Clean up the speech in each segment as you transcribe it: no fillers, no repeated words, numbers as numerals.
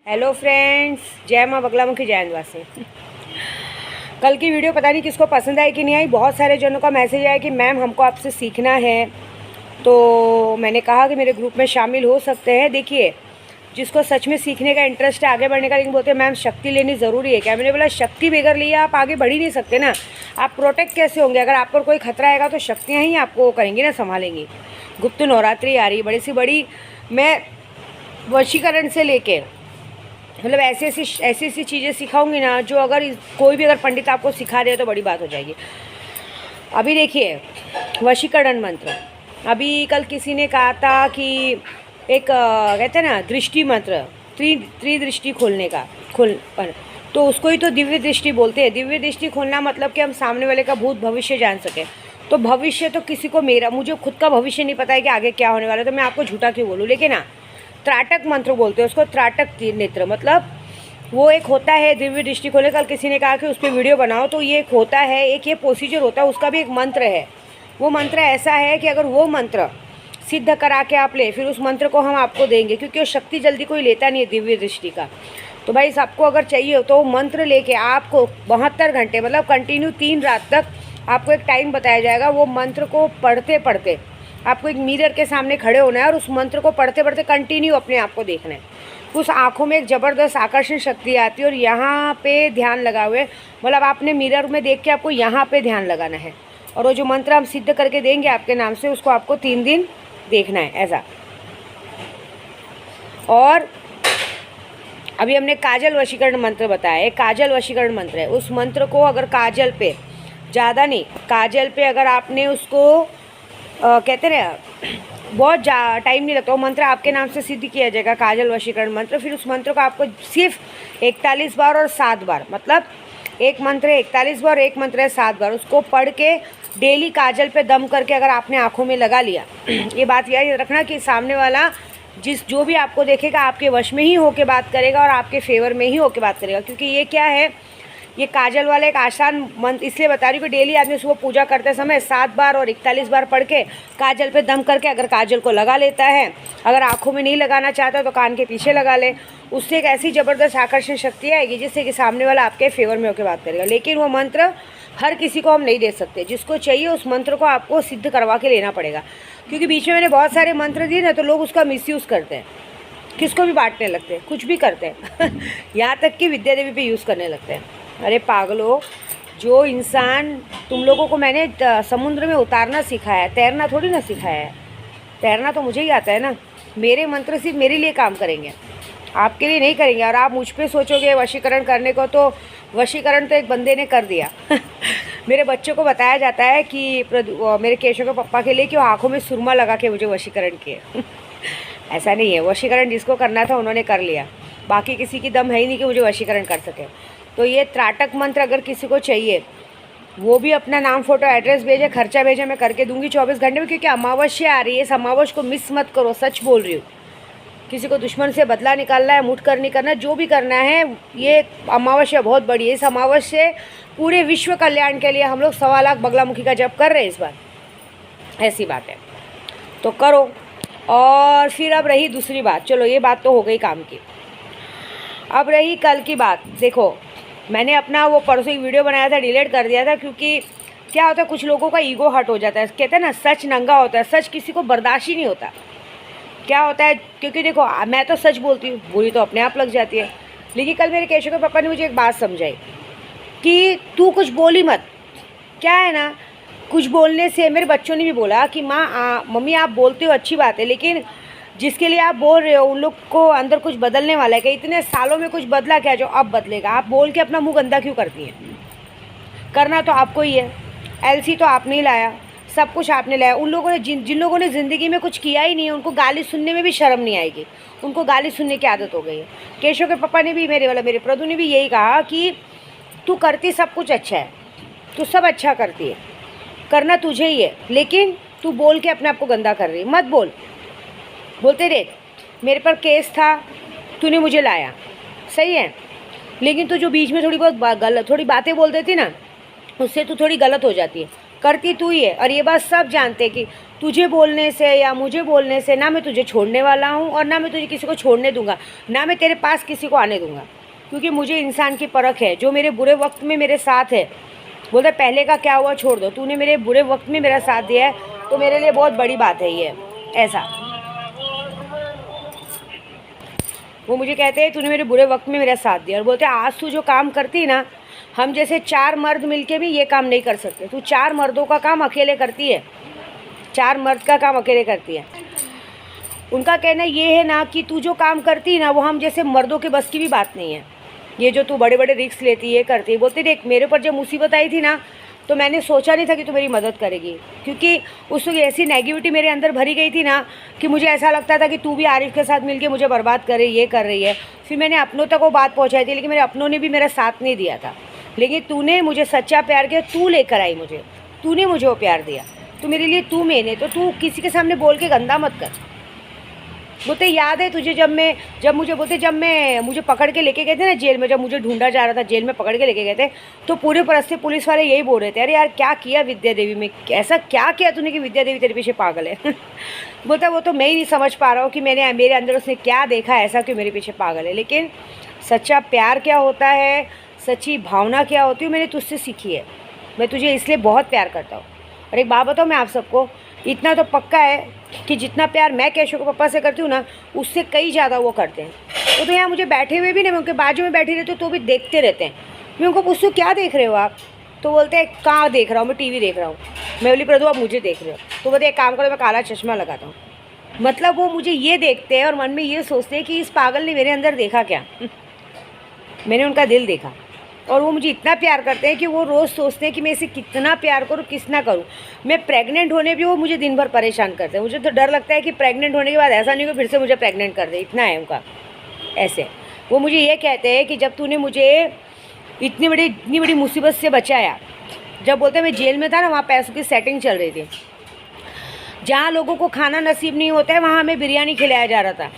Hello friends, जय माँ बगलामुखी जय निवासी। कल की वीडियो पता नहीं किसको पसंद आई कि नहीं आई। बहुत सारे जनों का मैसेज आया कि मैम हमको आपसे सीखना है, तो मैंने कहा कि मेरे ग्रुप में शामिल हो सकते हैं। देखिए, जिसको सच में सीखने का इंटरेस्ट है, आगे बढ़ने का, लेकिन बोलते हैं मैम शक्ति लेनी ज़रूरी है क्या। मैंने बोला शक्ति बगैर लिए आप आगे बढ़ ही नहीं सकते ना। आप प्रोटेक्ट कैसे होंगे? अगर आप पर कोई खतरा आएगा तो शक्तियाँ ही आपको करेंगी ना, संभालेंगी। गुप्त नवरात्रि आ रही है, बड़ी सी बड़ी। मैं वशीकरण से लेके मतलब ऐसी ऐसी चीज़ें सिखाऊंगी ना, जो अगर कोई भी अगर पंडित आपको सिखा दे तो बड़ी बात हो जाएगी। अभी देखिए, वशीकरण मंत्र, अभी कल किसी ने कहा था कि एक कहते हैं ना दृष्टि मंत्र, त्रिदृष्टि खोलने का तो उसको ही तो दिव्य दृष्टि बोलते हैं। दिव्य दृष्टि खोलना मतलब कि हम सामने वाले का भूत भविष्य जान सकें। तो भविष्य तो किसी को, मुझे खुद का भविष्य नहीं पता है कि आगे क्या होने वाला है, तो मैं आपको झूठा क्यों बोलूँ। लेकिन हाँ, त्राटक मंत्र बोलते हैं उसको, त्राटक नेत्र, मतलब वो एक होता है दिव्य दृष्टि खोले। कल किसी ने कहा कि उस पर वीडियो बनाओ, तो ये एक होता है, एक ये प्रोसीजर होता है, उसका भी एक मंत्र है। वो मंत्र ऐसा है कि अगर वो मंत्र सिद्ध करा के आप ले, फिर उस मंत्र को हम आपको देंगे, क्योंकि वो शक्ति जल्दी कोई लेता नहीं है दिव्य दृष्टि का। तो भाई सबको अगर चाहिए तो मंत्र लेके आपको 72 घंटे मतलब कंटिन्यू 3 रात तक आपको एक टाइम बताया जाएगा। वो मंत्र को पढ़ते पढ़ते आपको एक मिरर के सामने खड़े होना है और उस मंत्र को पढ़ते पढ़ते कंटिन्यू अपने आप को देखना है। उस आँखों में एक ज़बरदस्त आकर्षण शक्ति आती है और यहाँ पे ध्यान लगा हुए, मतलब आपने मिरर में देख के आपको यहाँ पे ध्यान लगाना है। और वो जो मंत्र हम सिद्ध करके देंगे आपके नाम से, उसको आपको 3 दिन देखना है ऐसा। और अभी हमने काजल वशीकरण मंत्र बताया, एक काजल वशीकरण मंत्र है। उस मंत्र को अगर काजल पे, ज़्यादा नहीं, काजल पे अगर आपने उसको कहते ना बहुत टाइम नहीं लगता, वो मंत्र आपके नाम से सिद्ध किया जाएगा, काजल वशीकरण मंत्र। फिर उस मंत्र को आपको सिर्फ 41 बार और 7 बार, मतलब एक मंत्र है 41 बार, एक मंत्र है 7 बार, उसको पढ़ के डेली काजल पे दम करके अगर आपने आँखों में लगा लिया ये बात याद रखना कि सामने वाला जो भी आपको देखेगा आपके वश में ही होके बात करेगा और आपके फेवर में ही होके बात करेगा। क्योंकि ये क्या है, ये काजल वाला एक आसान मंत्र इसलिए बता रही हूँ कि डेली आदमी सुबह पूजा करते समय 7 बार और 41 बार पढ़ के काजल पे दम करके अगर काजल को लगा लेता है, अगर आँखों में नहीं लगाना चाहता तो कान के पीछे लगा ले, उससे एक ऐसी ज़बरदस्त आकर्षण शक्ति आएगी जिससे कि सामने वाला आपके फेवर में होकर बात करेगा। लेकिन वो मंत्र हर किसी को हम नहीं दे सकते। जिसको चाहिए उस मंत्र को आपको सिद्ध करवा के लेना पड़ेगा। क्योंकि बीच में मैंने बहुत सारे मंत्र दिए ना, तो लोग उसका मिसयूज़ करते हैं, किसको भी बांटने लगते हैं, कुछ भी करते हैं यहाँ तक कि विद्या देवी पे यूज़ करने लगते हैं। अरे पागलो, जो इंसान तुम लोगों को मैंने समुद्र में उतारना सिखाया है, तैरना थोड़ी ना सिखाया है। तैरना तो मुझे ही आता है ना। मेरे मंत्र सिर्फ मेरे लिए काम करेंगे, आपके लिए नहीं करेंगे। और आप मुझ पे सोचोगे वशीकरण करने को, तो वशीकरण तो एक बंदे ने कर दिया मेरे बच्चों को बताया जाता है कि मेरे केशव के पप्पा के लिए कि वो आँखों में सुरमा लगा के मुझे वशीकरण किए ऐसा नहीं है, वशीकरण जिसको करना था उन्होंने कर लिया, बाकी किसी की दम है ही नहीं कि मुझे वशीकरण कर सके। तो ये त्राटक मंत्र अगर किसी को चाहिए, वो भी अपना नाम, फोटो, एड्रेस भेजे, खर्चा भेजे, मैं करके दूंगी 24 घंटे में। क्योंकि अमावस्या आ रही है, इस अमावस्या को मिस मत करो, सच बोल रही हूँ। किसी को दुश्मन से बदला निकालना है, मुठ कर नहीं करना, जो भी करना है, ये अमावस्या बहुत बड़ी है। इस अमावस्या पूरे विश्व कल्याण के लिए हम लोग 1.25 लाख बगलामुखी का जप कर रहे हैं इस बार, ऐसी बात है, तो करो। और फिर अब रही दूसरी बात, चलो ये बात तो हो गई काम की। अब रही कल की बात। देखो, मैंने अपना वो परसों एक वीडियो बनाया था, डिलीट कर दिया था, क्योंकि क्या होता है कुछ लोगों का ईगो हर्ट हो जाता है। कहते हैं ना सच नंगा होता है, सच किसी को बर्दाश्त ही नहीं होता। क्या होता है, क्योंकि देखो मैं तो सच बोलती हूँ, बुरी तो अपने आप लग जाती है। लेकिन कल मेरे केशव के पापा ने मुझे एक बात समझाई कि तू कुछ बोली मत। क्या है ना, कुछ बोलने से, मेरे बच्चों ने भी बोला कि माँ मम्मी आप बोलते हो अच्छी बात है, लेकिन जिसके लिए आप बोल रहे हो उन लोग को अंदर कुछ बदलने वाला है क्या? इतने सालों में कुछ बदला क्या जो अब बदलेगा? आप बोल के अपना मुंह गंदा क्यों करती हैं? करना तो आपको ही है, एलसी तो आपने ही लाया, सब कुछ आपने लाया। उन लोगों ने जिन लोगों ने ज़िंदगी में कुछ किया ही नहीं है, उनको गाली सुनने में भी शर्म नहीं आएगी, उनको गाली सुनने की आदत हो गई है। केशव के पापा ने भी, मेरे प्रदू ने भी यही कहा कि तू करती सब कुछ अच्छा है, तू सब अच्छा करती है, करना तुझे ही है, लेकिन तू बोल के अपने आप को गंदा कर रही है। मत बोल, बोलते रहे मेरे पर केस था, तूने मुझे लाया, सही है, लेकिन तू जो बीच में थोड़ी बहुत थोड़ी बातें बोल देती ना, उससे तू थोड़ी गलत हो जाती है। करती तू ही है। और ये बात सब जानते हैं कि तुझे बोलने से या मुझे बोलने से ना मैं तुझे छोड़ने वाला हूँ और ना मैं तुझे किसी को छोड़ने दूंगा, ना मैं तेरे पास किसी को आने दूंगा, क्योंकि मुझे इंसान की परख है। जो मेरे बुरे वक्त में मेरे साथ है, बोलते पहले का क्या हुआ छोड़ दो, तूने मेरे बुरे वक्त में मेरा साथ दिया है तो मेरे लिए बहुत बड़ी बात है ये। ऐसा वो मुझे कहते हैं तूने मेरे बुरे वक्त में मेरा साथ दिया, और बोलते आज तू जो काम करती ना, हम जैसे 4 मर्द मिलके भी ये काम नहीं कर सकते। तू 4 मर्दों का काम अकेले करती है, 4 मर्द का काम अकेले करती है। उनका कहना ये है ना कि तू जो काम करती है ना वो हम जैसे मर्दों के बस की भी बात नहीं है। ये जो तू बड़े बड़े रिस्क लेती है करती है। बोलती देख मेरे ऊपर जब मुसीबत आई थी ना तो मैंने सोचा नहीं था कि तू मेरी मदद करेगी, क्योंकि उस वक्त ऐसी नेगेटिविटी मेरे अंदर भरी गई थी ना कि मुझे ऐसा लगता था कि तू भी आरिफ के साथ मिलके मुझे बर्बाद कर रही है, ये कर रही है। फिर मैंने अपनों तक वो बात पहुंचाई थी, लेकिन मेरे अपनों ने भी मेरा साथ नहीं दिया था। लेकिन तूने मुझे सच्चा प्यार किया, तू लेकर आई मुझे, तूने मुझे वो प्यार दिया, तो मेरे लिए तू मेन है। तो तू किसी के सामने बोल के गंदा मत कर। बोलते याद है तुझे जब मुझे पकड़ के लेके गए थे ना जेल में, जब मुझे ढूंढा जा रहा था, जेल में पकड़ के लेके गए थे, तो पूरे परस्ते पुलिस वाले यही बोल रहे थे अरे यार क्या किया विद्या देवी में, ऐसा क्या किया तूने कि विद्या देवी तेरे पीछे पागल है। बोलता वो तो मैं ही नहीं समझ पा रहा हूँ कि मेरे अंदर उसने क्या देखा ऐसा कि मेरे पीछे पागल है। लेकिन सच्चा प्यार क्या होता है, सच्ची भावना क्या होती है, मैंने तुझसे सीखी है। मैं तुझे इसलिए बहुत प्यार करता हूँ। और एक बात बताऊँ मैं आप सबको, इतना तो पक्का है कि जितना प्यार मैं केशव के पापा से करती हूँ ना, उससे कई ज़्यादा वो करते हैं। वो तो यहाँ मुझे बैठे हुए भी नहीं, मैं उनके बाजू में बैठी रहती हूँ तो भी देखते रहते हैं। मैं उनको पूछती हूँ क्या देख रहे हो आप, तो बोलते हैं कहाँ देख रहा हूँ, मैं टीवी देख रहा हूँ। मैं बोली प्रभु आप मुझे देख रहे हो, तो बोलते एक काम करो मैं काला चश्मा लगाता हूँ। मतलब वो मुझे ये देखते हैं और मन में ये सोचते हैं कि इस पागल ने मेरे अंदर देखा क्या। मैंने उनका दिल देखा, और वो मुझे इतना प्यार करते हैं कि वो रोज़ सोचते हैं कि मैं इसे कितना प्यार करूँ, किस ना करूँ। मैं प्रेग्नेंट होने भी वो मुझे दिन भर परेशान करते हैं। मुझे तो डर लगता है कि प्रेग्नेंट होने के बाद ऐसा नहीं हो फिर से मुझे प्रेग्नेंट कर दे, इतना है उनका। ऐसे वो मुझे ये कहते हैं कि जब तूने मुझे इतनी बड़ी मुसीबत से बचाया, जब बोलते मैं जेल में था ना वहाँ पैसों की सेटिंग चल रही थी, जहाँ लोगों को खाना नसीब नहीं होता है वहाँ हमें बिरयानी खिलाया जा रहा था।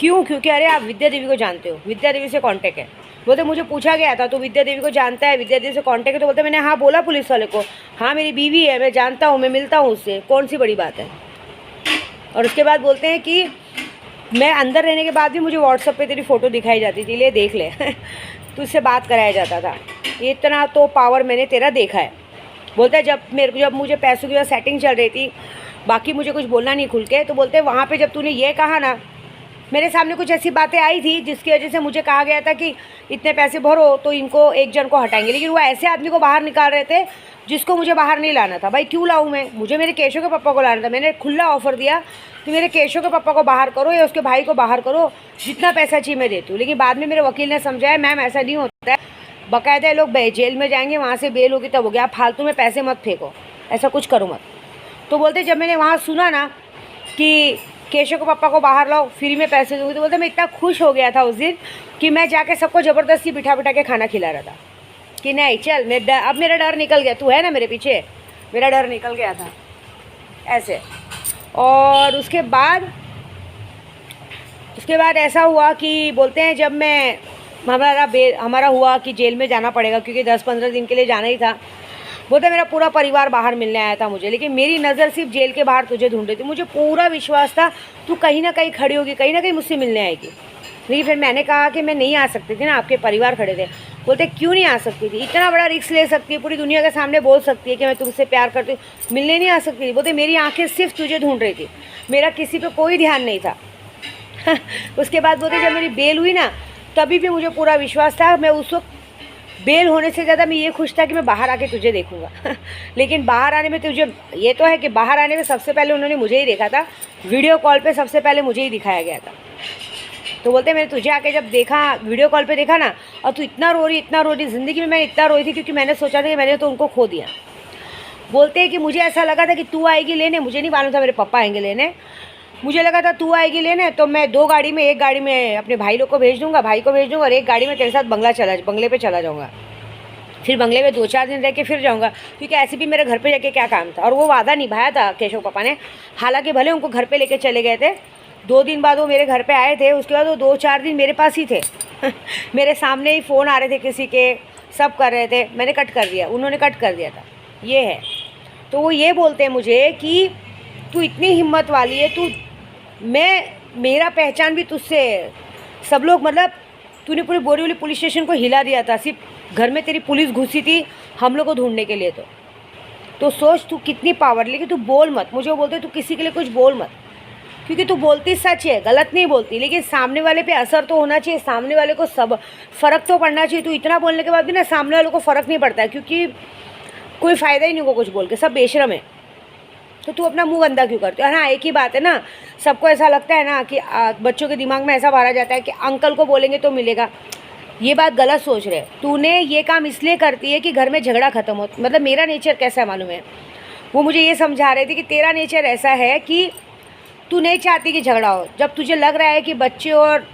क्यों? क्योंकि अरे आप विद्या देवी को जानते हो, विद्या देवी से कॉन्टेक्ट है। बोलते मुझे पूछा गया था तो विद्या देवी को जानता है, विद्या देवी से कॉन्टेक्ट है, तो बोलते मैंने हाँ बोला पुलिस वाले को, हाँ मेरी बीवी है, मैं जानता हूँ, मैं मिलता हूँ उससे, कौन सी बड़ी बात है। और उसके बाद बोलते हैं कि मैं अंदर रहने के बाद भी मुझे व्हाट्सएप पे तेरी फ़ोटो दिखाई जाती थी, ले देख ले। तुझसे बात कराया जाता था, इतना तो पावर मैंने तेरा देखा है। बोलता है जब मुझे पैसों की सेटिंग चल रही थी, बाकी मुझे कुछ बोलना नहीं खुल के, तो बोलते हैं वहाँ पे जब तूने ये कहा ना, मेरे सामने कुछ ऐसी बातें आई थी जिसकी वजह से मुझे कहा गया था कि इतने पैसे भरो तो इनको एक जन को हटाएंगे, लेकिन वो ऐसे आदमी को बाहर निकाल रहे थे जिसको मुझे बाहर नहीं लाना था। भाई क्यों लाऊं मैं, मुझे मेरे केशव के पापा को लाना था। मैंने खुला ऑफर दिया कि मेरे केशव के पापा को बाहर करो या उसके भाई को बाहर करो, जितना पैसा चाहिए मैं देती हूँ। लेकिन बाद में मेरे वकील ने समझाया मैम ऐसा नहीं होता है, बाकायदा लोग जेल में जाएंगे, वहाँ से बेल होगी तब हो गया, आप फालतू में पैसे मत फेंको, ऐसा कुछ करो मत। तो बोलते जब मैंने वहाँ सुना ना कि केशव के पापा को बाहर लाओ फ्री में पैसे दूँगी, तो बोलते मैं इतना खुश हो गया था उस दिन कि मैं जाके सबको ज़बरदस्ती बिठा के खाना खिला रहा था कि नहीं चल अब मेरा डर निकल गया, तू है ना मेरे पीछे, मेरा डर निकल गया था ऐसे। और उसके बाद ऐसा हुआ कि बोलते हैं जब मैं हमारा हुआ कि जेल में जाना पड़ेगा क्योंकि 10-15 दिन के लिए जाना ही था। बोलते मेरा पूरा परिवार बाहर मिलने आया था मुझे, लेकिन मेरी नज़र सिर्फ जेल के बाहर तुझे ढूंढ रही थी। मुझे पूरा विश्वास था तू कहीं ना कहीं खड़ी होगी, कहीं ना कहीं मुझसे मिलने आएगी। लेकिन फिर मैंने कहा कि मैं नहीं आ सकती थी ना, आपके परिवार खड़े थे। बोलते क्यों नहीं आ सकती थी, इतना बड़ा रिस्क ले सकती है, पूरी दुनिया के सामने बोल सकती है कि मैं तुमसे प्यार करती हूँ, मिलने नहीं आ सकती थी। बोलते मेरी आँखें सिर्फ तुझे ढूंढ रही थी, मेरा किसी पर कोई ध्यान नहीं था। उसके बाद बोलते जब मेरी बेल हुई ना तभी भी मुझे पूरा विश्वास था। मैं उस वक्त बेल होने से ज़्यादा मैं ये खुश था कि मैं बाहर आके तुझे देखूंगा। लेकिन बाहर आने में तुझे ये तो है कि बाहर आने में सबसे पहले उन्होंने मुझे ही देखा था, वीडियो कॉल पे सबसे पहले मुझे ही दिखाया गया था। तो बोलते मैंने तुझे आके जब देखा, वीडियो कॉल पे देखा ना, और तू इतना रो रही, ज़िंदगी में मैं इतना रोई थी क्योंकि मैंने सोचा था कि मैंने तो उनको खो दिया। बोलते हैं कि मुझे ऐसा लगा था कि तू आएगी लेने, मुझे नहीं मालूम था मेरे पापा आएंगे लेने, मुझे लगा था तू आएगी लेने तो मैं 2 गाड़ी में, एक गाड़ी में अपने भाई लोग को भेज दूँगा, भाई को भेज दूँगा, और एक गाड़ी में तेरे साथ बंगले पे चला जाऊँगा। फिर बंगले में 2-4 दिन रह के फिर जाऊँगा, क्योंकि ऐसे भी मेरे घर पे जाके क्या काम था। और वो वादा निभाया था केशव पापा ने। हालांकि भले उनको घर पे लेके चले गए थे, 2 दिन बाद वो मेरे घर पे आए थे, उसके बाद वो 2-4 दिन मेरे पास ही थे। मेरे सामने ही फ़ोन आ रहे थे किसी के, सब कर रहे थे, मैंने कट कर दिया, उन्होंने कट कर दिया था। ये है तो वो ये बोलते हैं मुझे कि तू इतनी हिम्मत वाली है, मेरा पहचान भी तुझसे है। सब लोग मतलब तूने पूरी बोरीवली पुलिस स्टेशन को हिला दिया था, सिर्फ घर में तेरी पुलिस घुसी थी हम लोग को ढूंढने के लिए। तो सोच तू कितनी पावर, लेकिन तू बोल मत। मुझे वो बोलते तू किसी के लिए कुछ बोल मत, क्योंकि तू बोलती सच है, गलत नहीं बोलती, लेकिन सामने वाले पे असर तो होना चाहिए, सामने वाले को सब फ़र्क तो पड़ना चाहिए। तू इतना बोलने के बाद भी ना सामने वालों को फ़र्क नहीं पड़ता है, क्योंकि कोई फ़ायदा ही नहीं होगा कुछ बोल के, सब बेशरम है। तो तू अपना मुंह गंदा क्यों करती है? हाँ, एक ही बात है ना, सबको ऐसा लगता है ना कि बच्चों के दिमाग में ऐसा भरा जाता है कि अंकल को बोलेंगे तो मिलेगा। ये बात गलत सोच रहे। तूने ये काम इसलिए करती है कि घर में झगड़ा ख़त्म हो। मतलब मेरा नेचर कैसा है मालूम है? वो मुझे ये समझा रहे थे कि तेरा नेचर ऐसा है कि तू नहीं चाहती कि झगड़ा हो। जब तुझे लग रहा है कि बच्चे और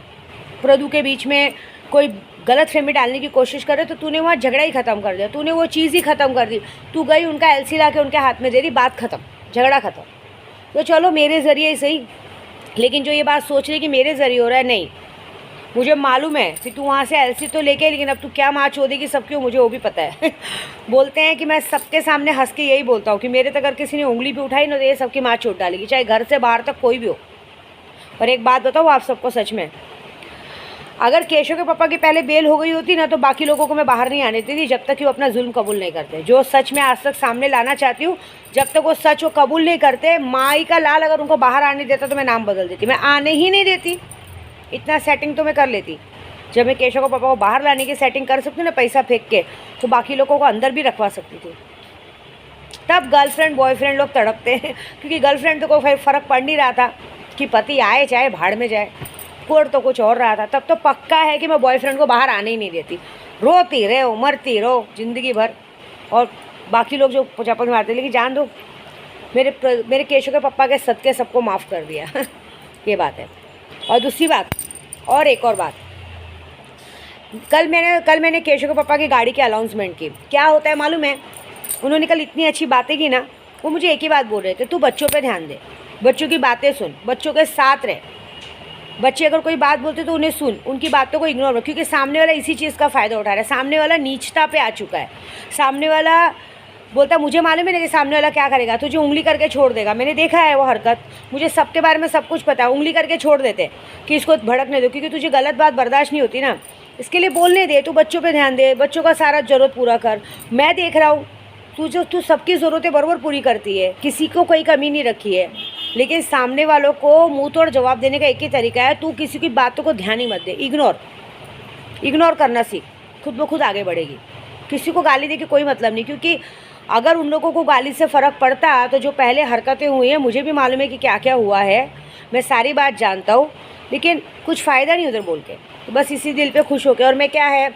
प्रदू के बीच में कोई गलत फहमी डालने की कोशिश करे, तो तूने वहाँ झगड़ा ही ख़त्म कर दिया, तूने वो चीज़ ही ख़त्म कर दी। तू गई उनका एलसी ला के उनके हाथ में दे दी, बात ख़त्म, झगड़ा ख़त्म। तो चलो मेरे ज़रिए ही सही, लेकिन जो ये बात सोच रही कि मेरे ज़रिए हो रहा है, नहीं, मुझे मालूम है कि तू वहाँ से एलसी तो लेके, लेकिन अब तू क्या माँ चोदेगी सब क्यों, मुझे वो भी पता है। बोलते हैं कि मैं सबके सामने हंस के यही बोलता हूँ कि मेरे तक अगर किसी ने उंगली भी उठाई ना तो ये सबकी माँ चोट डालेगी, चाहे घर से बाहर तक कोई भी हो। और एक बात बताऊँ आप सबको, सच में, अगर केशव के पापा की पहले बेल हो गई होती ना तो बाकी लोगों को मैं बाहर नहीं आने देती, जब तक कि वो अपना जुल्म कबूल नहीं करते। जो सच में आज तक सामने लाना चाहती हूँ, जब तक वो सच वो कबूल नहीं करते, माई का लाल अगर उनको बाहर आने देता तो मैं नाम बदल देती, मैं आने ही नहीं देती। इतना सेटिंग तो मैं कर लेती। जब मैं केशव के पापा को बाहर लाने की सेटिंग कर सकती हूँ ना पैसा फेंक के, तो बाकी लोगों को अंदर भी रखवा सकती थी। तब गर्लफ्रेंड बॉयफ्रेंड लोग तड़पते हैं, क्योंकि गर्लफ्रेंड तो कोई फ़र्क पड़ नहीं रहा था कि पति आए चाहे भाड़ में जाए, कोड तो कुछ और रहा था। तब तो पक्का है कि मैं बॉयफ्रेंड को बाहर आने ही नहीं देती, रोती रहो मरती रहो ज़िंदगी भर, और बाकी लोग जो पचापन मारते। लेकिन जान दो, मेरे केशव के पापा के सदके सबको माफ़ कर दिया। ये बात है। और दूसरी बात, और एक और बात, कल मैंने केशव के पापा की गाड़ी की अनाउंसमेंट की। क्या होता है मालूम है? उन्होंने कल इतनी अच्छी बातें की ना, वो मुझे एक ही बात बोल रहे थे, तू बच्चों पे ध्यान दे, बच्चों की बातें सुन, बच्चों के साथ रहे। बच्चे अगर कोई बात बोलते तो उन्हें सुन, उनकी बातों को इग्नोर कर, क्योंकि सामने वाला इसी चीज़ का फ़ायदा उठा रहा है। सामने वाला नीचता पे आ चुका है। सामने वाला बोलता मुझे मालूम है ना कि सामने वाला क्या करेगा, तुझे उंगली करके छोड़ देगा। मैंने देखा है वो हरकत, मुझे सबके बारे में सब कुछ पता है। उंगली करके छोड़ देते कि इसको भड़कने दो, क्योंकि तुझे गलत बात बर्दाश्त नहीं होती ना, इसके लिए बोलने दे। तू बच्चों पे ध्यान दे, बच्चों का सारा ज़रूरत पूरा कर। मैं देख रहा हूँ तू सबकी ज़रूरतें बराबर पूरी करती है, किसी को कोई कमी नहीं रखी है। लेकिन सामने वालों को मुँह तोड़ जवाब देने का एक ही तरीका है, तू किसी की बातों को ध्यान ही मत दे, इग्नोर करना सीख, खुद ब खुद आगे बढ़ेगी। किसी को गाली दे के कोई मतलब नहीं, क्योंकि अगर उन लोगों को गाली से फ़र्क पड़ता तो जो पहले हरकतें हुई हैं, मुझे भी मालूम है कि क्या क्या हुआ है, मैं सारी बात जानता हूँ, लेकिन कुछ फ़ायदा नहीं उधर बोल के। तो बस इसी दिल पे खुश हो के। और मैं क्या है,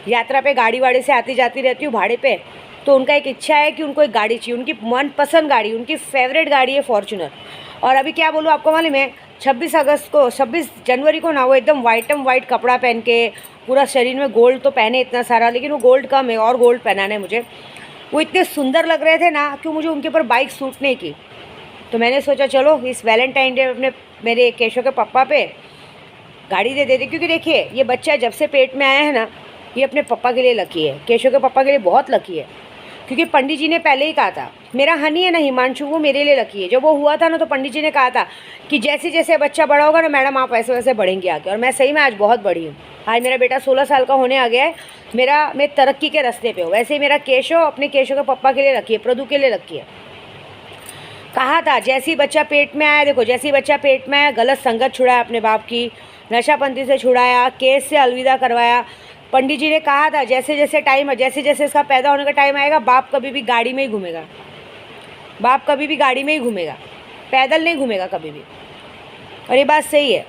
यात्रा पे गाड़ी वाड़ी से आती जाती रहती हूँ भाड़े पे, तो उनका एक इच्छा है कि उनको एक गाड़ी चाहिए, उनकी मनपसंद गाड़ी, उनकी फेवरेट गाड़ी है फॉर्च्यूनर। और अभी क्या बोलूँ आपको मालूम है, 26 जनवरी को ना वो एकदम वाइट कपड़ा पहन के, पूरा शरीर में गोल्ड तो पहने इतना सारा, लेकिन वो गोल्ड कम है और गोल्ड पहनाने मुझे। वो इतने सुंदर लग रहे थे ना कि मुझे उनके ऊपर बाइक सूट नहीं की। तो मैंने सोचा चलो इस वैलेंटाइन डे अपने मेरे केशव के पापा पे गाड़ी दे देते, क्योंकि देखिए ये बच्चा जब से पेट में आया है ना, ये अपने पापा के लिए लकी है, केशव के पापा के लिए बहुत लकी है। क्योंकि पंडित जी ने पहले ही कहा था, मेरा हनी है ना हिमांशु, वो मेरे लिए लकी है। जब वो हुआ था ना तो पंडित जी ने कहा था कि जैसे जैसे बच्चा बड़ा होगा ना मैडम आप वैसे वैसे बढ़ेंगे आगे। और मैं सही में आज बहुत बड़ी हूँ। आज मेरा बेटा 16 साल का होने आ गया है, मैं तरक्की के रास्ते पे हूँ। वैसे ही मेरा केशव अपने केशव के पापा के लिए रखी है, प्रदू के लिए रखी है। कहा था जैसे ही बच्चा पेट में आया, देखो जैसे ही बच्चा पेट में आया, गलत संगत छुड़ाया अपने बाप की, नशापंथी से छुड़ाया, केस से अलविदा करवाया। पंडित जी ने कहा था जैसे जैसे इसका पैदा होने का टाइम आएगा, बाप कभी भी गाड़ी में ही घूमेगा, पैदल नहीं घूमेगा कभी भी। और ये बात सही है।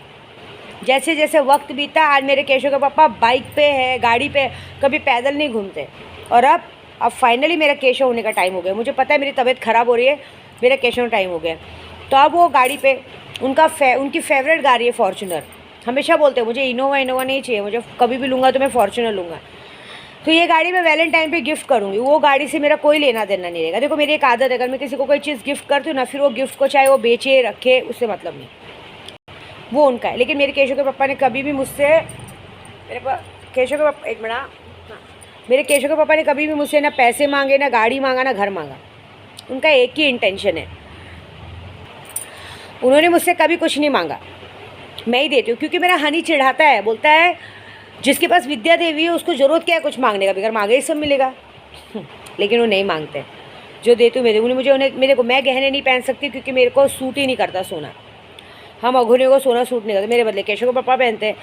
जैसे जैसे वक्त बीता, आज मेरे केशव के पापा बाइक पे है, गाड़ी पे, कभी पैदल नहीं घूमते। और अब फाइनली मेरा केशव होने का टाइम हो गया। मुझे पता है मेरी तबीयत ख़राब हो रही है, मेरा केशव टाइम हो गया। तो अब वो गाड़ी पे उनकी फेवरेट गाड़ी है फॉर्च्यूनर। हमेशा बोलते हैं मुझे इनोवा नहीं चाहिए, मुझे कभी भी लूँगा तो मैं फॉर्च्यूनर लूँगा। तो ये गाड़ी मैं वैलेंटाइन पे गिफ्ट करूँगी। वो गाड़ी से मेरा कोई लेना देना नहीं रहेगा। देखो मेरी एक आदत है, अगर मैं किसी को कोई चीज़ गिफ्ट करती हूँ ना, फिर वो गिफ्ट को चाहे वो बेचे रखे, उससे मतलब नहीं, वो उनका है। लेकिन मेरे केशव के पापा ने कभी भी मुझसे मेरे केशव के पापा ने कभी भी मुझसे ना पैसे मांगे, ना गाड़ी मांगा, ना घर मांगा। उनका एक ही इंटेंशन है, उन्होंने मुझसे कभी कुछ नहीं मांगा, मैं ही देती हूँ। क्योंकि मेरा हनी चिढ़ाता है, बोलता है जिसके पास विद्या देवी है उसको ज़रूरत क्या है कुछ मांगने का, बगैर मांगे ही सब मिलेगा। लेकिन वो नहीं मांगते, जो देती हूँ मैं उन्हें, मुझे उन्हें मेरे को, मैं गहने नहीं पहन सकती क्योंकि मेरे को सूट ही नहीं करता सोना, हम अघोरियों को सोना सूट नहीं करता, मेरे बदले केशव को पापा पहनते हैं।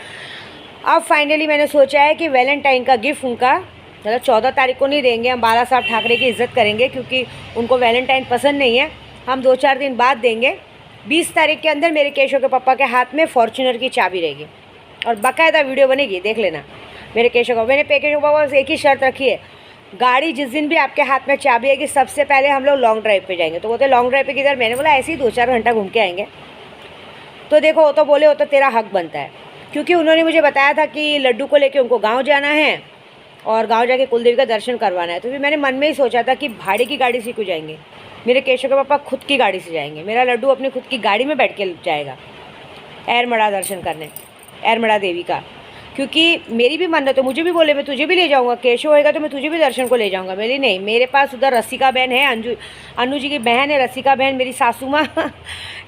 अब फाइनली मैंने सोचा है कि वैलेंटाइन का गिफ्ट उनका मतलब 14 तारीख को नहीं देंगे, हम बाला साहब ठाकरे की इज़्ज़त करेंगे क्योंकि उनको वैलेंटाइन पसंद नहीं है, हम 2-4 दिन बाद देंगे। 20 तारीख के अंदर मेरे केशव के पापा के हाथ में फॉर्च्यूनर की चाबी रहेगी और बाकायदा वीडियो बनेगी, देख लेना मेरे केशव का। मैंने केशव पापा से एक ही शर्त रखी है, गाड़ी जिस दिन भी आपके हाथ में चाबी आएगी सबसे पहले हम लोग लॉन्ग ड्राइव पे जाएंगे। तो बोलते लॉन्ग ड्राइव पे किधर, मैंने बोला ऐसे ही 2-4 घंटा घूम के आएंगे। तो देखो वो तो बोले वो तो तेरा हक बनता है, क्योंकि उन्होंने मुझे बताया था कि लड्डू को लेके उनको गांव जाना है और गांव जाके कुलदेवी का दर्शन करवाना है। तो फिर मैंने मन में ही सोचा था कि भाड़े की गाड़ी से क्यों जाएंगे, मेरे केशव के पापा खुद की गाड़ी से जाएंगे, मेरा लड्डू अपनी खुद की गाड़ी में बैठ के जाएगा एरमड़ा दर्शन करने, एरमड़ा देवी का। क्योंकि मेरी भी मन्नत है, मुझे भी बोले मैं तुझे भी ले जाऊंगा, केशव होएगा तो मैं तुझे भी दर्शन को ले जाऊंगा। मेरी नहीं, मेरे पास उधर रसिका बहन है, अनु जी की बहन है रसिका बहन, मेरी सासू माँ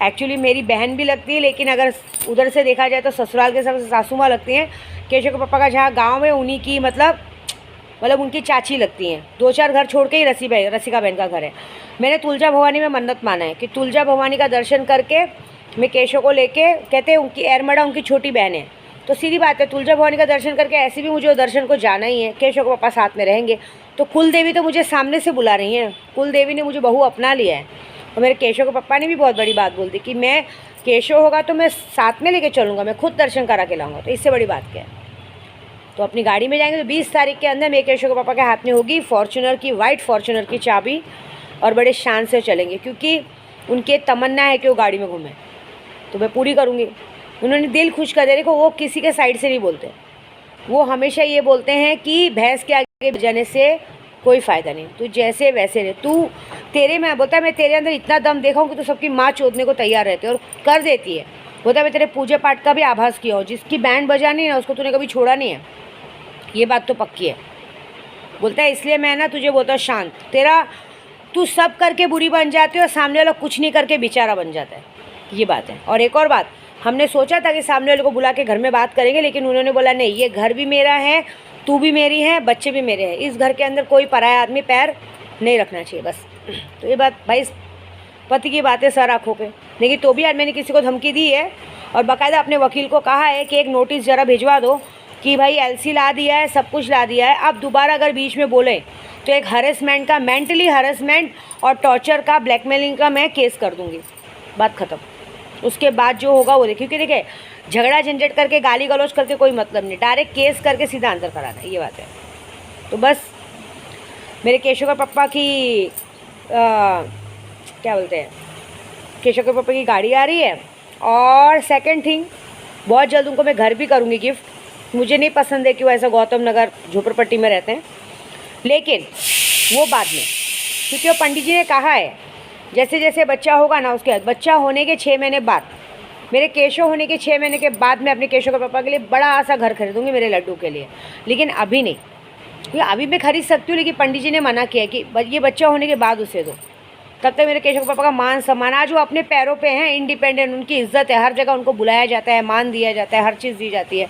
एक्चुअली मेरी बहन भी लगती है, लेकिन अगर उधर से देखा जाए तो ससुराल के सबसे सासू माँ लगती हैं। केशव के पापा का जहाँ गाँव है उन्हीं की मतलब उनकी चाची लगती हैं। 2-4 घर छोड़ के ही रसिका बहन का घर है। मैंने तुलजा भवानी में मन्नत माना है कि तुलजा भवानी का दर्शन करके मैं केशव को लेके, कहते हैं उनकी एरमड़ा उनकी छोटी बहन है, तो सीधी बात है तुलजा भवानी का दर्शन करके ऐसे भी मुझे वो दर्शन को जाना ही है, केशव के पापा साथ में रहेंगे। तो कुल देवी तो मुझे सामने से बुला रही हैं, कुल देवी ने मुझे बहू अपना लिया है। और मेरे केशव के पापा ने भी बहुत बड़ी बात बोल दी कि मैं केशव होगा तो मैं साथ में लेके चलूँगा, मैं खुद दर्शन करा के लाऊंगा। तो इससे बड़ी बात क्या है। तो अपनी गाड़ी में जाएंगे। तो 20 तारीख के अंदर मेरे केशव के पापा के हाथ में होगी फॉर्च्यूनर की, वाइट फॉर्च्यूनर की चाबी, और बड़े शान से चलेंगे क्योंकि उनकी तमन्ना है कि वो गाड़ी में घूमें, तो मैं पूरी करूँगी। उन्होंने दिल खुश कर दिया। देखो वो किसी के साइड से नहीं बोलते, वो हमेशा ये बोलते हैं कि भैंस के आगे जाने से कोई फ़ायदा नहीं, तू जैसे वैसे रहे, तू तेरे में बोलता है मैं तेरे अंदर इतना दम देखा हूँ कि तू सबकी माँ चोदने को तैयार रहती है और कर देती है। बोलता है मैं तेरे पूजा पाठ का भी आभास किया हूँ, जिसकी बैंड बजानी है उसको तूने कभी छोड़ा नहीं है, ये बात तो पक्की है। बोलता है इसलिए मैं ना तुझे बोलता हूँ शांत, तेरा तू सब करके बुरी बन जाती है और सामने वाला कुछ नहीं करके बेचारा बन जाता है, ये बात है। और एक और बात, हमने सोचा था कि सामने वाले को बुला के घर में बात करेंगे, लेकिन उन्होंने बोला नहीं, ये घर भी मेरा है, तू भी मेरी है, बच्चे भी मेरे हैं, इस घर के अंदर कोई पराया आदमी पैर नहीं रखना चाहिए बस। तो ये बात भाई पति की बात है सर आँखों पे। लेकिन तो भी आज मैंने किसी को धमकी दी है और बाकायदा अपने वकील को कहा है कि एक नोटिस ज़रा भिजवा दो कि भाई एलसी ला दिया है, सब कुछ ला दिया है, अब दोबारा अगर बीच में बोले तो एक हरेसमेंट का, मेंटली हरेसमेंट और टॉर्चर का, ब्लैकमेलिंग का मैं केस कर दूँगी, बात ख़त्म। उसके बाद जो होगा वो देखिए, क्योंकि देखिए झगड़ा झंझट करके गाली गलौज करके कोई मतलब नहीं, डायरेक्ट केस करके सीधा आंसर कराना है, ये बात है। तो बस मेरे केशव के पापा की क्या बोलते हैं, केशव के पापा की गाड़ी आ रही है। और सेकंड थिंग, बहुत जल्द उनको मैं घर भी करूँगी गिफ्ट। मुझे नहीं पसंद है कि वो ऐसा गौतम नगर झोपड़पट्टी में रहते हैं, लेकिन वो बाद में, क्योंकि वो पंडित जी ने कहा है जैसे जैसे बच्चा होगा ना, उसके बाद बच्चा होने के 6 महीने बाद, मेरे केशव होने के 6 महीने के बाद मैं अपने केशव के पापा के लिए बड़ा सा घर खरीदूँगी मेरे लड्डू के लिए। लेकिन अभी नहीं, ये अभी मैं खरीद सकती हूँ, लेकिन पंडित जी ने मना किया कि ये बच्चा होने के बाद उसे दो, तब तक मेरे केशव पापा का मान सम्मान, आज वो अपने पैरों पे हैं, इंडिपेंडेंट, उनकी इज्जत है, हर जगह उनको बुलाया जाता है, मान दिया जाता है, हर चीज़ दी जाती है,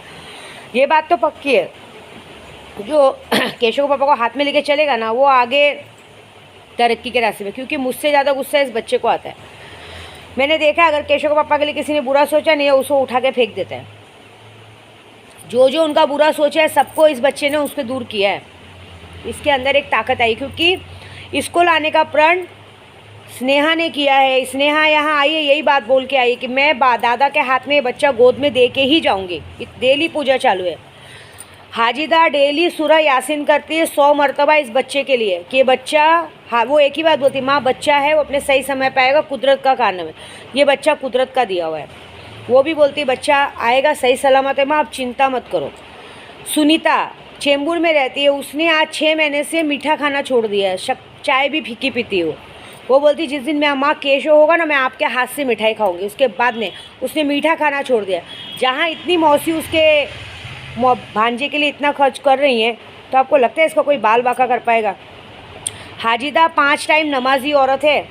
ये बात तो पक्की है। जो केशव पापा को हाथ में लेके चलेगा ना, वो आगे तरक्की के रास्ते में, क्योंकि मुझसे ज़्यादा गुस्सा इस बच्चे को आता है। मैंने देखा अगर केशव पापा के लिए किसी ने बुरा सोचा नहीं है, उसको उठा के फेंक देते हैं। जो जो उनका बुरा सोचा है सबको इस बच्चे ने उससे दूर किया है। इसके अंदर एक ताकत आई, क्योंकि इसको लाने का प्रण स्नेहा ने किया है। स्नेहा यहाँ आई है, यही बात बोल के आई कि मैं दादा के हाथ में बच्चा गोद में दे के ही जाऊँगी। डेली पूजा चालू है, हाजीदा डेली सूरह यासीन करती है 100 मरतबा इस बच्चे के लिए कि ये बच्चा, हाँ वो एक ही बात बोलती है, माँ बच्चा है, वो अपने सही समय पे आएगा, कुदरत का कारण है, ये बच्चा कुदरत का दिया हुआ है। वो भी बोलती है बच्चा आएगा सही सलामत है माँ, आप चिंता मत करो। सुनीता चेंबूर में रहती है, उसने आज 6 महीने से मीठा खाना छोड़ दिया है, चाय भी फीकी पीती हो। वो बोलती जिस दिन मेरा माँ केशव होगा ना, मैं आपके हाथ से मिठाई खाऊंगी। उसके बाद में उसने मीठा खाना छोड़ दिया। जहाँ इतनी मौसी उसके भांजे के लिए इतना खर्च कर रही हैं, तो आपको लगता है इसका कोई बाल बाका कर पाएगा? हाजिदा 5 टाइम नमाजी औरत है,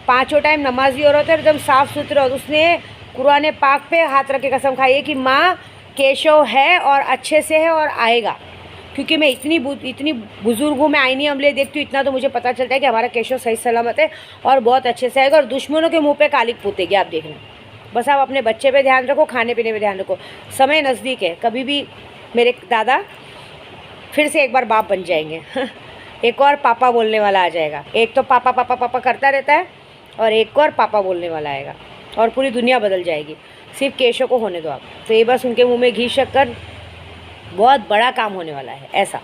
5 टाइम नमाजी औरत है, एकदम साफ़ सुथरा। उसने कुरान पाक पे हाथ रख के कसम खाई है कि माँ केशव है और अच्छे से है और आएगा। क्योंकि मैं इतनी बुज़ुर्ग हूँ, मैं आईनी अमले देखती हूँ, इतना तो मुझे पता चलता है कि हमारा केशव सही सलामत है और बहुत अच्छे से आएगा और दुश्मनों के मुंह पे कालिक पूतेगी। आप देखना, बस आप अपने बच्चे पे ध्यान रखो, खाने पीने पे ध्यान रखो। समय नज़दीक है, कभी भी मेरे दादा फिर से एक बार बाप बन जाएंगे एक और पापा बोलने वाला आ जाएगा। एक तो पापा पापा पापा करता रहता है और एक और पापा बोलने वाला आएगा और पूरी दुनिया बदल जाएगी। सिर्फ केशव को होने दो आप। तो ये बस उनके मुंह में घी शक्कर, बहुत बड़ा काम होने वाला है ऐसा।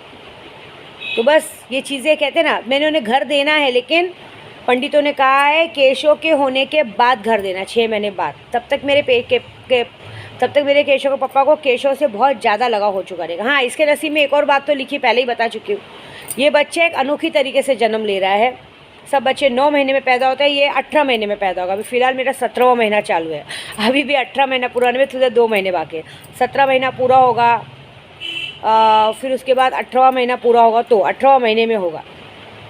तो बस ये चीज़ें कहते हैं ना, मैंने उन्हें घर देना है, लेकिन पंडितों ने कहा है केशव के होने के बाद घर देना, 6 महीने बाद। तब तक मेरे केशव के पापा को केशव से बहुत ज़्यादा लगाव हो चुका रहेगा। हाँ, इसके नसीब में एक और बात तो लिखी, पहले ही बता चुकी हूँ। ये बच्चा एक अनोखी तरीके से जन्म ले रहा है। सब बच्चे 9 महीने में पैदा होता है, ये 18 महीने में पैदा होगा। अभी फ़िलहाल मेरा 17वां महीना चालू है, अभी भी 18 महीना पूरा होने में तो 2 महीने बाकी है। 17 महीना पूरा होगा, फिर उसके बाद 18वां महीना पूरा होगा, तो 18वां महीने में होगा।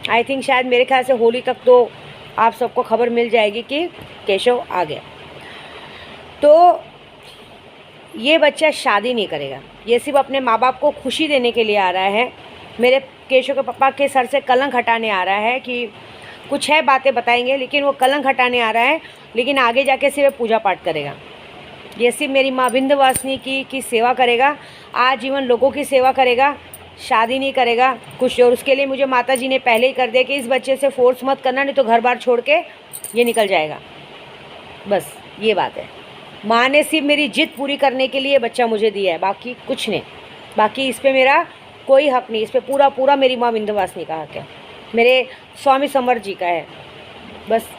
आई थिंक शायद मेरे ख्याल से होली तक तो आप सबको खबर मिल जाएगी कि केशव आ गया। तो ये बच्चा शादी नहीं करेगा, ये सिर्फ अपने माँ बाप को खुशी देने के लिए आ रहा है। मेरे केशव के पापा के सर से कलंक हटाने आ रहा है कि कुछ है बातें बताएंगे, लेकिन वो कलंक हटाने आ रहा है, लेकिन आगे जाके सिर्फ पूजा पाठ करेगा। ये सिर्फ मेरी माँ विंध्यवासिनी की सेवा करेगा, आजीवन लोगों की सेवा करेगा, शादी नहीं करेगा कुछ। और उसके लिए मुझे माता जी ने पहले ही कर दिया कि इस बच्चे से फोर्स मत करना, नहीं तो घर बार छोड़ के ये निकल जाएगा। बस ये बात है। माँ ने सिर्फ मेरी जिद पूरी करने के लिए बच्चा मुझे दिया है, बाकी कुछ नहीं। बाकी इस पर मेरा कोई हक नहीं, इस पर पूरा मेरी माँ विंध्यवासिनी का हक है, मेरे स्वामी समर्थ जी का है। बस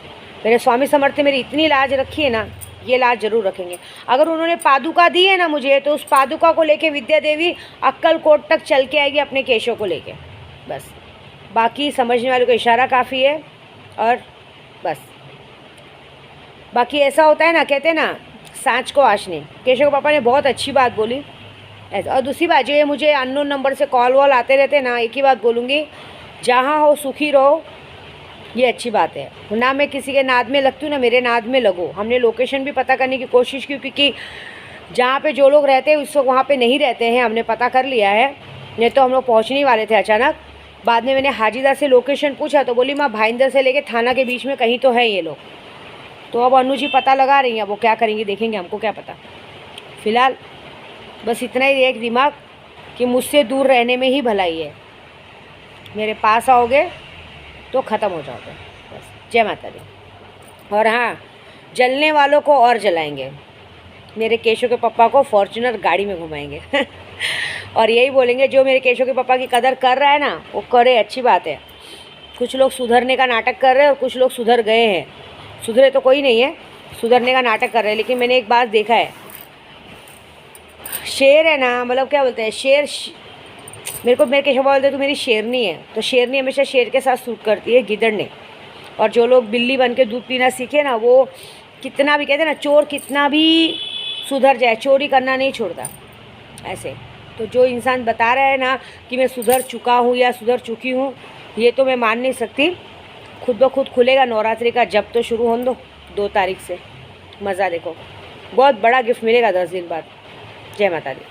मेरे स्वामी समर्थ ने मेरी इतनी लाज रखी है ना, ये लाज जरूर रखेंगे। अगर उन्होंने पादुका दी है ना मुझे, तो उस पादुका को लेके विद्या देवी अक्कलकोट तक चल के आएगी अपने केशव को लेके। बस बाकी समझने वालों को इशारा काफ़ी है। और बस बाकी ऐसा होता है ना, कहते हैं ना सांच को आँच नहीं। केशव के पापा ने बहुत अच्छी बात बोली ऐसा। और दूसरी बात, जो ये मुझे अननोन नंबर से कॉल वॉल आते रहते हैं ना, एक ही बात बोलूँगी, जहाँ हो सुखी रहो, ये अच्छी बात है ना। मैं किसी के नाद में लगती हूँ ना मेरे नाद में लगो। हमने लोकेशन भी पता करने की कोशिश की, क्योंकि जहाँ पे जो लोग रहते हैं उस वक्त वहाँ पे नहीं रहते हैं, हमने पता कर लिया है। नहीं तो हम लोग पहुँचने वाले थे अचानक। बाद में मैंने हाजिदा से लोकेशन पूछा तो बोली माँ भाईंदर से लेके थाना के बीच में कहीं तो है ये लोग। तो अब अनु जी पता लगा रही हैं, अब वो क्या करेंगी देखेंगे, हमको क्या पता। फ़िलहाल बस इतना ही एक दिमाग कि मुझसे दूर रहने में ही भलाई है, मेरे पास आओगे तो ख़त्म हो जाओगे। बस जय माता दी। और हाँ, जलने वालों को और जलाएंगे, मेरे केशव के पापा को फॉर्च्यूनर गाड़ी में घुमाएंगे और यही बोलेंगे जो मेरे केशव के पापा की कदर कर रहा है ना वो करे, अच्छी बात है। कुछ लोग सुधरने का नाटक कर रहे हैं और कुछ लोग सुधर गए हैं। सुधरे तो कोई नहीं है, सुधरने का नाटक कर रहे हैं। लेकिन मैंने एक बात देखा है, शेर है ना, मतलब क्या बोलते हैं, शेर मेरे केशव बोलते हैं तू मेरी शेरनी है, तो शेरनी हमेशा शेर के साथ सूट करती है, गिदड़ ने। और जो लोग बिल्ली बन के दूध पीना सीखे ना, वो कितना भी कहते हैं ना, चोर कितना भी सुधर जाए चोरी करना नहीं छोड़ता ऐसे। तो जो इंसान बता रहा है ना कि मैं सुधर चुका हूँ या सुधर चुकी हूँ, ये तो मैं मान नहीं सकती। खुद ब खुद खुलेगा नवरात्रि का जब तो शुरू होने दो 2 तारीख से, मज़ा देखो, बहुत बड़ा गिफ्ट मिलेगा 10 दिन बाद। जय माता दी।